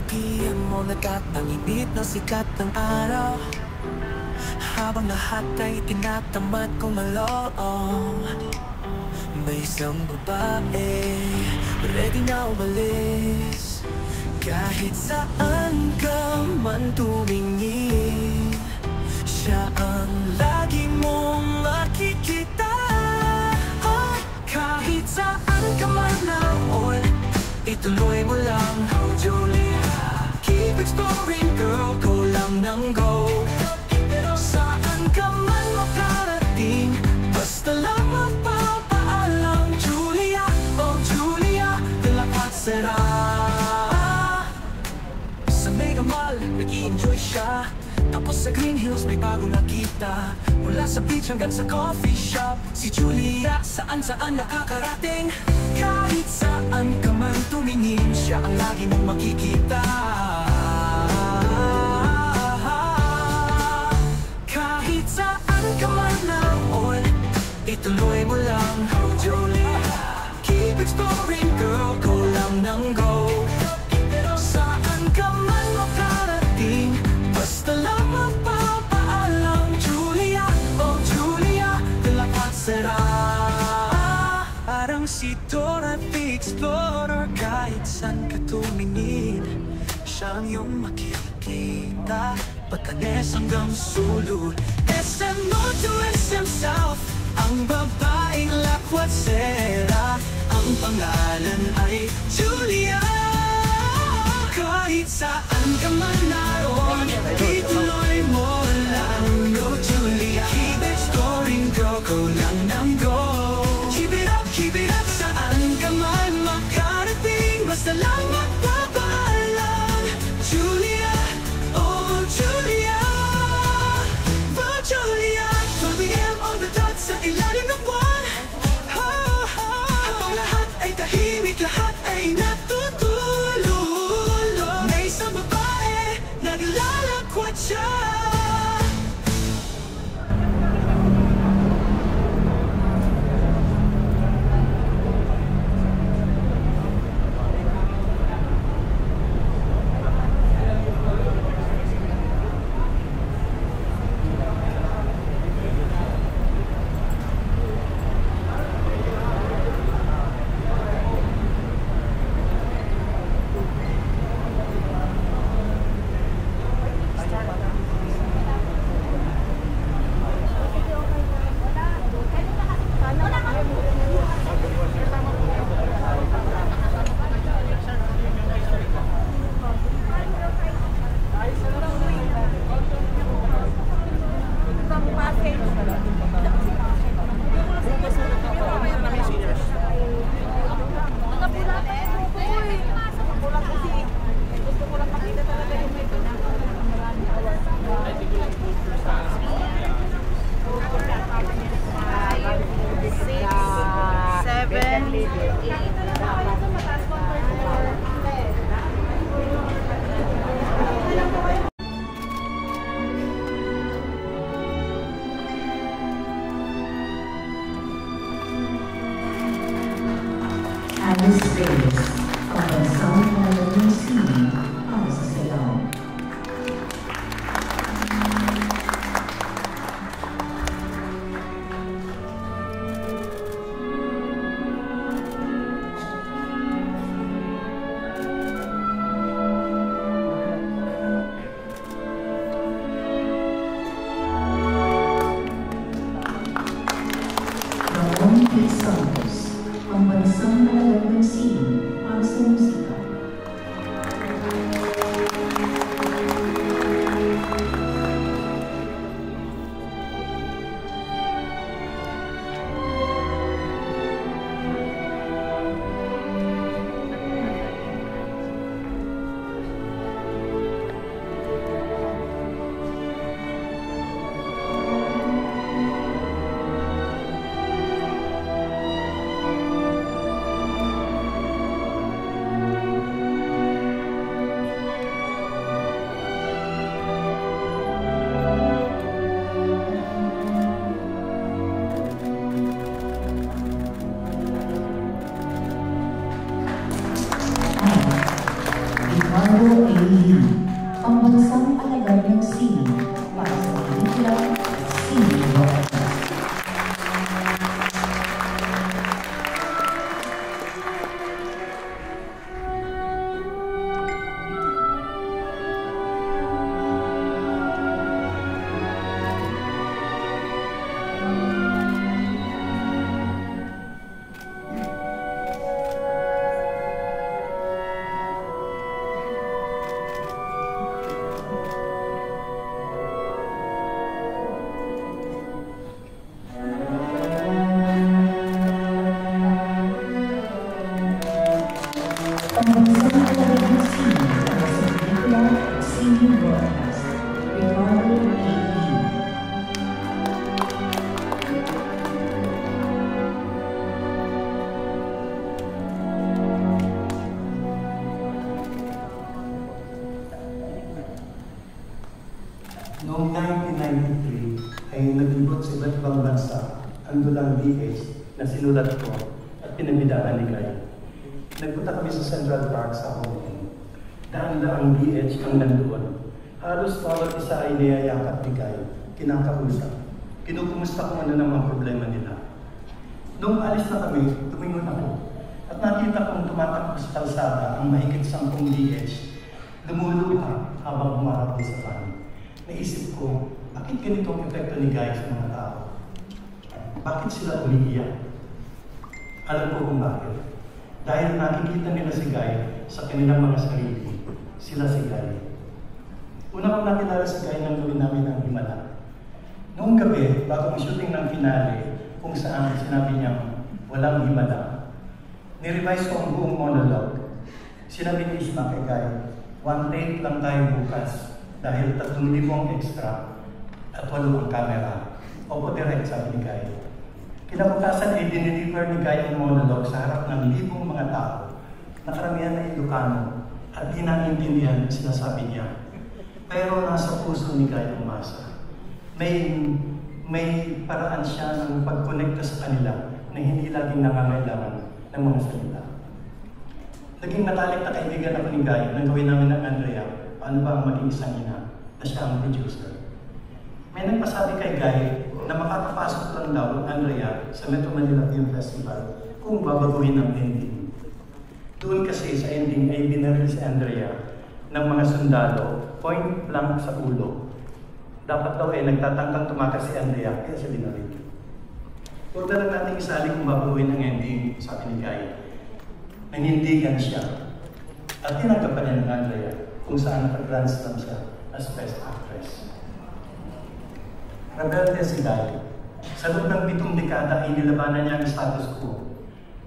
PM mo lagat ang init ng sikat ng araw, habang lahat ay tinatamad kong maloob. May isang babae, ready na umalis. Kahit saan ka man tumingin, siya ang lagi mong makikita. Kahit saan ka man naon, ituloy mo lang, oh Julia. Keep exploring girl, go lang ng go. Saan ka man makarating, basta lang magpapaalam. Julia, oh Julia, Delapat Sera. Sa Mega Mall, nag-i-enjoy siya. Tapos sa Green Hills may bago nakita. Mula sa beach hanggang sa coffee shop, si Julia saan-saan nakakarating. Kahit saan ka man tumingin, siya ang lagi mong makikita. Kahit saan ka man naon, ituloy mo lang, oh Julia. Keep exploring girl, go lang ng go. Saan ka man makarating, basta lang magpapaalam. Julia, oh Julia, Delapat Sera. Parang si Dora the Explorer, kahit saan ka tumingin, siya ang iyong makikita. Batanes hanggang Sulud, SM North to SM South, ang babaeng Lakwat Sera. Ang pangalan ay Julia. Kahit saan ka man naroon, ituloy mo lang, go Julia. Keep exploring girl, go lang ng go. Keep it up, saan ka man makarating, basta lang magpapaalam. Julia, oh Julia, oh Julia. 12 PM on the dot sa ilalim ng buwan. Habang lahat ay tahimik, lahat ay natutulog. May isang babae, naglalakwat siya. Alice Davis, pagkansang ng scene para sa sayaw. Pambansang malagandang scene para sa musika. Marvel Lee, pambansang alagad ng singing para sa pelikula Singing Broadcast. Pambansang alagad ng singing para sa pelikula Singing Broadcast. Ricardo A. Lee. Noong 1993 ay naglibot sa iba't ibang bansa ang dulang DH na sinulat ko at pinagbidahan ni Guy. Nagpunta kami sa Central Park sa Hong Kong. Daan-daang DH ang nandoon. Halos bawat isa ay niyayakap ni Guy, kinakausap. Kinukumusta kung ano ng mga problema nila. Noong alis na kami, tumingon ako at nakita kong tumatakbo sa kalsada ang mahigit 10 DH. Lumuluha habang humarap sa pan. Naisip ko, bakit ganito ang epekto ni Guy sa mga tao? Bakit sila umiiyak? Alam ko kung bakit. Dahil nakikita nila si Guy sa kanilang mga sarili, sila si Guy. Una kong nakilala si Guy nang gawin namin ang himala. Noong gabi, bago ang shooting ng finale, kung saan sinabi niyang walang himala, nirevise ko ang buong monologue. Sinabi ni Isma kay Guy, 1 take lang tayo bukas dahil 3,000 ang extra at 8 ang camera. Opo, direct, sabi ni Guy. Kinabukasan ay dineliver ni Guy ang monologue sa harap ng libong mga tao na karamihan na Ilocano at di naiintindihan ang sinasabi niya. Pero nasa puso ni Guy ang masa. May paraan siya ng pagkonekta sa kanila na hindi laging nangangailangan ng mga salita. Naging matalik na kaibigan ako ni Guy nang gawin namin ng Andrea, paano ba ang maging isang ina na siya ang producer. May nagpasabi kay Guy na makakapasok lang daw ang Andrea sa Metro Manila Film Festival kung babaguhin ang ending. Doon kasi sa ending ay binaril si Andrea ng mga sundalo, point blank sa ulo. Dapat daw ay nagtatangkang tumakas si Andrea, kaya siya binaril. Huwag na lang natin isali kung babaguhin ang ending, sabi ni Guy. Nanindigan siya. At tinanggap pa niya ng Andrea kung saan naka-grand slam siya as Best Actress. Rebelde si Guy. Sa loob ng 7 dekada ay nilabanan niya ang status quo.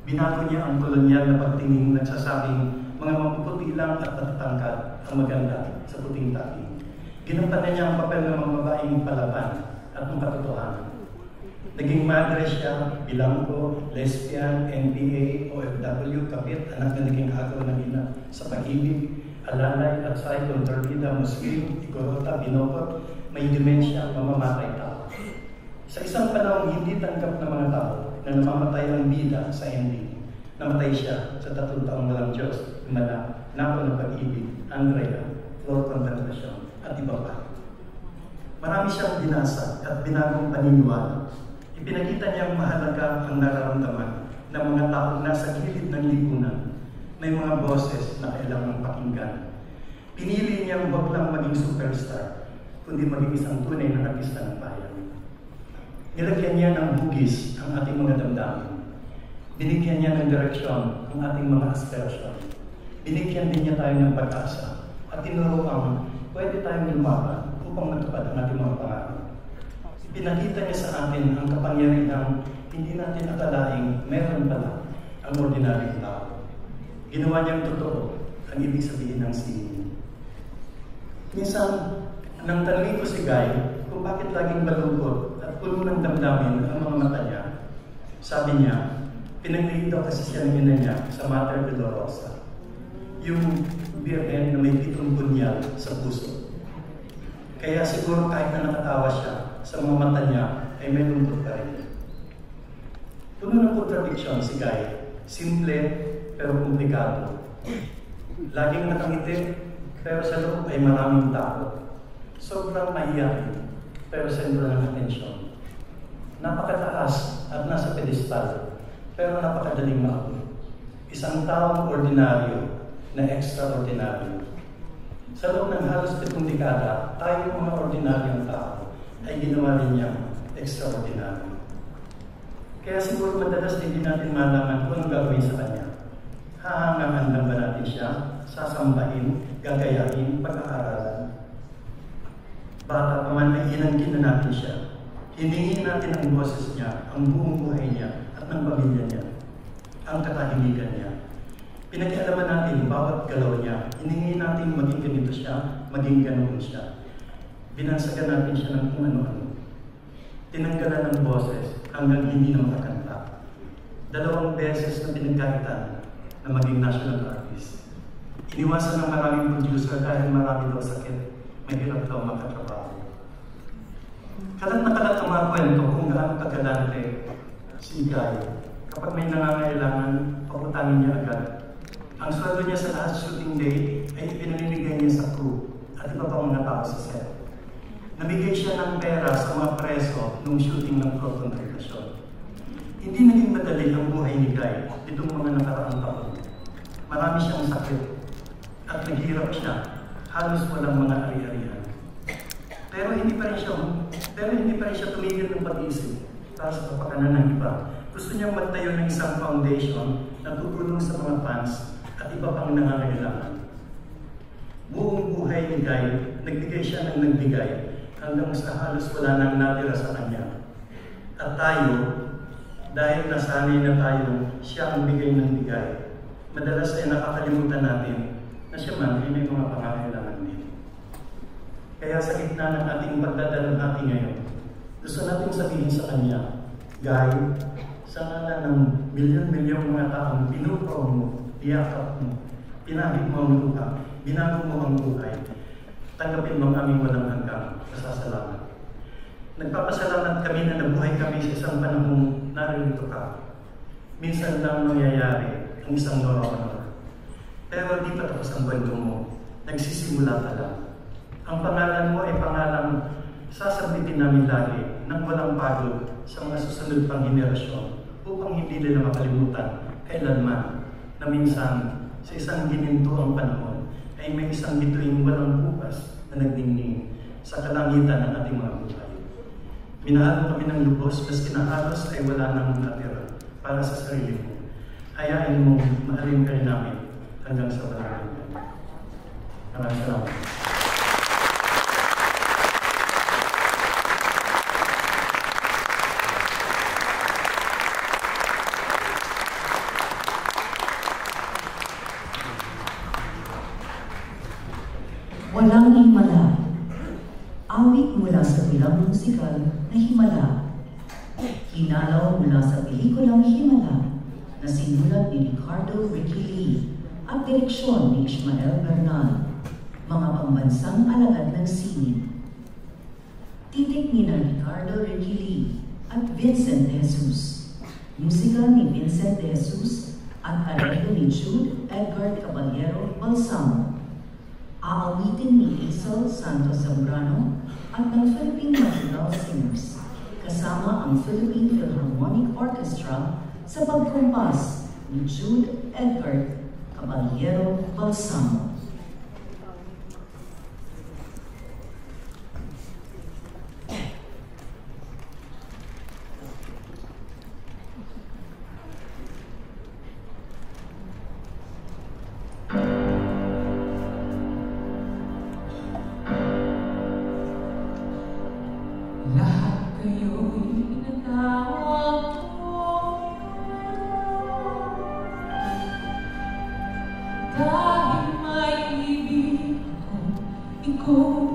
Binago niya ang kolonyal na pagtingin nagsasabing mga mapuputi lang at matatangkad ang maganda sa puting tabi. Ginampanan niya ang papel ng mga babaeng palaban at ng katotohanan. Naging madre siya, bilanggo, lesbian, NBA, OFW, kapit, anak na naging agaw ng ina sa pag-ibig, alalay at saikon, turbida, muslim, igorota, binokot, may demensya, mamamatay tao. Sa isang panahon, hindi tanggap ng mga tao na namamatay ang bida sa ending. Namatay siya sa 3 taong walang Diyos, himala, nako ng pag-ibig, Andrea, Lord Contemplation, at iba pa. Marami siyang binasa at binagong paniniwala. Ipinakita niyang mahalaga ang nararamdaman ng mga taong nasa gilid ng lipunan. May mga boses na kailangang pakinggan. Pinili niyang wag lang maging superstar, kundi maging isang tunay na artista ng bayan. Nilagyan niya ng hugis ang ating mga damdamin. Binigyan niya ng direksyon ang ating mga aspirasyon. Binigyan din niya tayo ng pag-asa at tinuro ang pwede tayong lumaban upang matupad ang ating mga pangarap. Pinakita niya sa atin ang kapangyarihan hindi natin akalaing meron pala ang ordinaryong tao. Ginawa niyang totoo ang ibig sabihin ng singing. Minsan, nang tanungin ko si Guy kung bakit laging malungkot at puno ng damdamin ang mga mata niya, sabi niya, pinag-iit daw kasi siya ng ina niya sa Mater Dolorosa, yung birhen na may 7 bunyal sa puso. Kaya siguro kahit na nakatawa siya, sa mga mata niya ay may lungkot pa rin. Puno ng contradiction si Guy, simple pero komplikado. Laging nakangiti pero sa loob ay maraming takot. Sobrang mahiyain, pero sentro ng atensyon. Napakataas at nasa pedestal, pero napakadaling maabot. Isang taong ordinaryo na extraordinaryo. Sa loob ng halos 7 dekada, tayo mga ordinaryong tao ay ginawa rin niyang extraordinaryo. Kaya siguro madalas hindi natin malaman kung anong gagawin sa kanya. Hahangaan lang ba natin siya? Sasambahin, gagayahin, pag-aaralan? Bata pa man ay inangkin na natin siya. Hiningin natin ang boses niya, ang buong buhay niya, at ng pamilya niya. Ang katahimikan niya. Pinakialaman natin bawat galaw niya. Hiningin natin maging ganito siya, maging ganoon siya. Binansagan natin siya ng kung ano-ano. Tinanggalan ng boses hanggang hindi na makakanta. 2 beses na pinagkaitan na maging national artist. Iniwasan ng maraming producer dahil marami daw sakit. Mahirap daw makatrabaho. Kalat na kalat ang mga kwento kung gaano kagalante si Guy. Kapag may nangangailangan, paputangin niya agad. Ang sweldo niya sa last shooting day ay ipinamimigay niya sa crew at iba pang mga tao sa set. Namigay siya ng pera sa mga preso nung shooting ng Proton Relasyon. Hindi naging madali ang buhay ni Guy itong mga nakaraang taon. Marami siyang sakit at naghirap siya. Halos walang mga ari-arihan. Pero hindi pa rin siya tumigil ng pag-isip para sa kapakanan ng iba. Gusto niyang magtayo ng isang foundation na tutulong sa mga fans at iba pang nangangailangan. Buong buhay ni Guy, nagbigay siya ng nagbigay hanggang sa halos wala nang natira sa kanya. At tayo, dahil nasanay na tayo, siya ang bigay ng bigay. Madalas ay nakakalimutan natin na siya man ay may mga pangangailangan din. Kaya sa gitna ng ating pagdadalamhati ngayon, gusto natin sabihin sa kanya, Guy, sa ngalan ng milyon-milyong mga taong pinupraw mo, iyakap mo, pinahid mo ang luha, binago mo ang buhay, tanggapin mo ang aming walang hanggang pasasalamat. Nagpapasalamat kami na nabuhay kami sa isang panahong naririto ka. Minsan lang nangyayari ang isang normal. Pero di pa tapos ang kwento mo. Nagsisimula ka lang. Ang pangalan mo ay pangalang sasabitin namin lagi nang walang pagod sa mga susunod pang henerasyon upang hindi nila makalimutan kailanman na minsan sa isang ginintuang panahon ay may isang bituing walang bukas na nagdingning sa kalangitan ng ating mga buhay. Minahal mo kami ng lubos, maski na halos ay wala nang natira para sa sarili mo. Hayain mo, mahalin ka rin namin hanggang sa walang hanggan. Maraming salamat. Walang himala. Awit mula sa bilang musikal na Himala. Hinalaw mula sa pelikulang Himala na sinulat ni Ricardo Ricky Lee at direksyon ni Ishmael Bernal, mga pambansang alagad ng sining. Titik ni na Ricardo Ricky Lee at Vincent De Jesus. Musika ni Vincent De Jesus at arreglo ni Jude Edgar Caballero Balsamo. Aawitin ni Isel Santos Zambrano at ng Philippine Madrigal Singers, kasama ang Philippine Philharmonic Orchestra sa pagkumpas ni Jude Edgar Caballero Balsamo. Lahat kayo'y natawag ko dahil may ibig akong ikaw.